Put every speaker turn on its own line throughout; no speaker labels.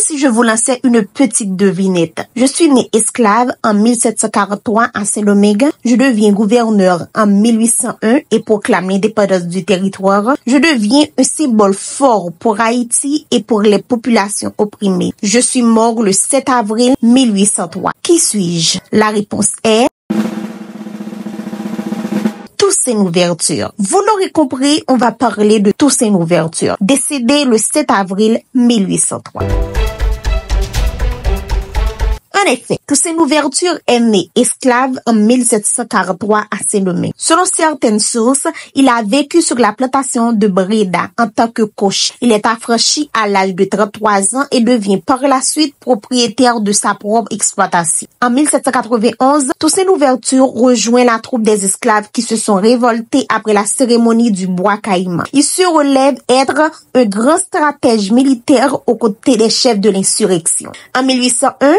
si je vous lançais une petite devinette? Je suis né esclave en 1743 à Saint-Domingue. Je deviens gouverneur en 1801 et proclame l'indépendance du territoire. Je deviens un symbole fort pour Haïti et pour les populations opprimées. Je suis mort le 7 avril 1803. Qui suis-je? La réponse est Toussaint Louverture. Vous l'aurez compris, on va parler de Toussaint Louverture, décédé le 7 avril 1803. En effet, Toussaint Louverture est né esclave en 1743 à Saint-Domingue. Selon certaines sources, il a vécu sur la plantation de Breda en tant que cocher. Il est affranchi à l'âge de 33 ans et devient par la suite propriétaire de sa propre exploitation. En 1791, Toussaint Louverture rejoint la troupe des esclaves qui se sont révoltés après la cérémonie du bois caïman. Il se relève être un grand stratège militaire aux côtés des chefs de l'insurrection. En 1801,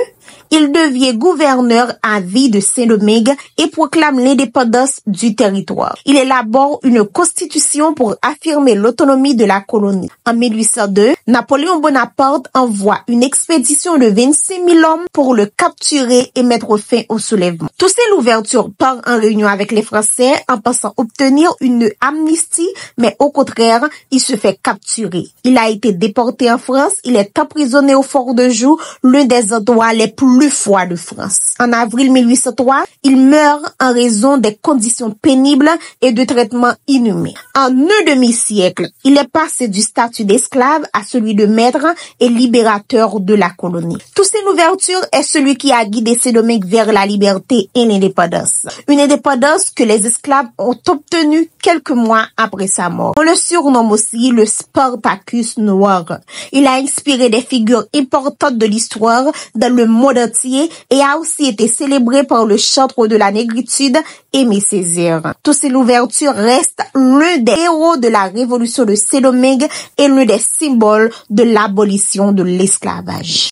il devient gouverneur à vie de Saint-Domingue et proclame l'indépendance du territoire. Il élabore une constitution pour affirmer l'autonomie de la colonie. En 1802, Napoléon Bonaparte envoie une expédition de 25 000 hommes pour le capturer et mettre fin au soulèvement. Toussaint Louverture part en réunion avec les Français en pensant obtenir une amnistie, mais au contraire, il se fait capturer. Il a été déporté en France, il est emprisonné au Fort de Joux, l'un des endroits les plus froid de France. En avril 1803, il meurt en raison des conditions pénibles et de traitements inhumains. En un demi-siècle, il est passé du statut d'esclave à celui de maître et libérateur de la colonie. Toussaint Louverture est celui qui a guidé Saint-Domingue vers la liberté et l'indépendance. Une indépendance que les esclaves ont obtenue quelques mois après sa mort. On le surnomme aussi le Spartacus noir. Il a inspiré des figures importantes de l'histoire dans le monde entier et a aussi été célébré par le chantre de la négritude Aimé Césaire. Toussaint Louverture reste l'un des héros de la révolution de Saint-Domingue et l'un des symboles de l'abolition de l'esclavage.